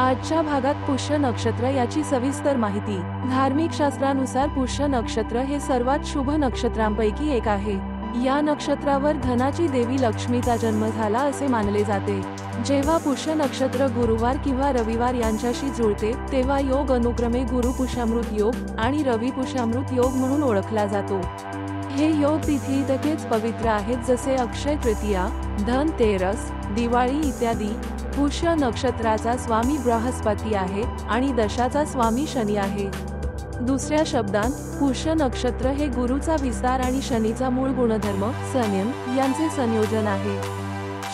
आजच्या भागात पुष्य नक्षत्र याची सविस्तर माहिती। धार्मिक शास्त्रानुसार पुष्य नक्षत्र हे सर्वात शुभ नक्षत्रांपैकी एक आहे। या नक्षत्रावर धनाची देवी लक्ष्मीचा जन्म झाला असे मानले जाते। जेव्हा पुष्य नक्षत्र गुरुवार किंवा रविवार यांच्याशी जुळते तेव्हा योग अनुक्रमे गुरु पुष्यामृत योग आणि रवी पुष्यामृत योग म्हणून ओळखला जातो। हे योग तिथी इतकेच पवित्र आहेत जसे अक्षय तृतीया, धनतेरस, दिवाळी इत्यादी। पुष्य नक्षत्राचा स्वामी बृहस्पती आहे आणि दशाचा स्वामी शनी आहे। दुसऱ्या शब्दांत पुष्य नक्षत्र हे गुरुचा विस्तार आणि शनीचा मूळ गुणधर्म संयम यांचे संयोजन आहे।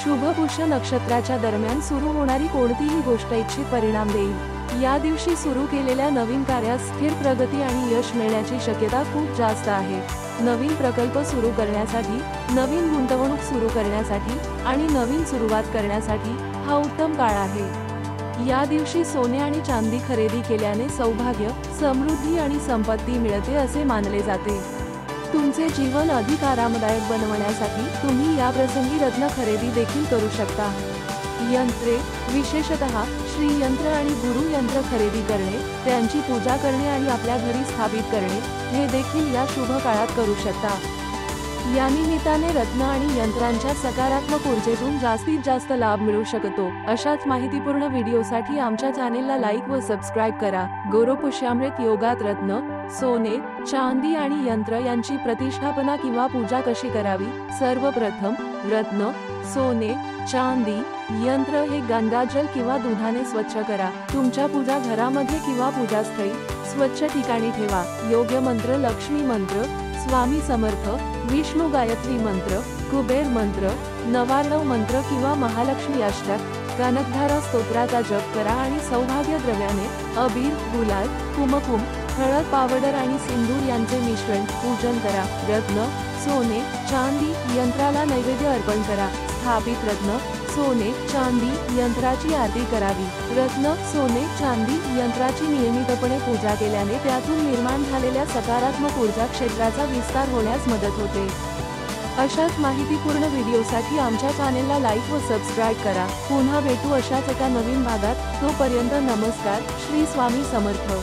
शुभ पुष्य नक्षत्राच्या दरम्यान सुरू होणारी कोणतीही गोष्ट इच्छित परिणाम देईल। या दिवशी सुरू केलेल्या नवीन कार्यास स्थिर प्रगती आणि यश मिळण्याची शक्यता खूप जास्त आहे। नवीन प्रकल्प सुरू करण्यासाठी, नवीन गुंतवणूक सुरू करण्यासाठी आणि नवीन सुरुवात करण्यासाठी हा उत्तम काळ आहे। या दिवशी सोने आणि चांदी खरेदी केल्याने सौभाग्य, समृद्धी आणि संपत्ती मिळते असे मानले जाते। तुमचे जीवन अधिक आरामदायक बनवण्यासाठी तुम्ही या प्रसंगी रत्न खरेदी देखील करू शकता। यंत्रे, विशेषतः श्री यंत्र आणि गुरु यंत्र खरेदी करणे, त्यांची पूजा करणे आणि आपल्या घरी स्थापित करणे हे देखील या शुभ काळात करू शकता। या निमित्ताने रत्न आणि यंत्रांच्या सकारात्मक ऊर्जेतून जास्तीत जास्त लाभ मिळू शकतो। अशाच माहितीपूर्ण व्हिडिओसाठी आमच्या चॅनेलला लाईक व सबस्क्राईब करा। गुरु पुष्यामृत योगात रत्न, सोने, चांदी आणि यंत्र यांची प्रतिष्ठापना किंवा पूजा कशी करावी। सर्वप्रथम रत्न, सोने, चांदी, यंत्र हे गंगाजल किंवा दुधाने स्वच्छ करा। तुमच्या पूजा घरामध्ये किंवा पूजास्थळी स्वच्छ ठिकाणी ठेवा। योग्य मंत्र लक्ष्मी मंत्र, स्वामी समर्थ, विष्णू गायत्री मंत्र, कुबेर मंत्र, नवार्णव मंत्र किंवा महालक्ष्मी अष्टक, कनकधारा स्तोत्राचा जप करा आणि सौभाग्य द्रव्याने अबीर, गुलाल, कुमकुम, हळद पावडर आणि सिंदूर यांचे मिश्रण पूजन करा। रत्न, सोने, चांदी, यंत्राला नैवेद्य अर्पण करा। स्थापित रत्न, सोने, चांदी, यंत्राची आरती करावी। रत्न, सोने, चांदी, यंत्राची नियमितपणे पूजा केल्याने त्यातून निर्माण झालेल्या सकारात्मक ऊर्जा क्षेत्राचा विस्तार होण्यास मदत होते। अशाच माहितीपूर्ण व्हिडिओसाठी आमच्या चॅनेलला लाईक व सबस्क्राईब करा। पुन्हा भेटू अशाच एका नवीन भागात। तोपर्यंत नमस्कार। श्री स्वामी समर्थ।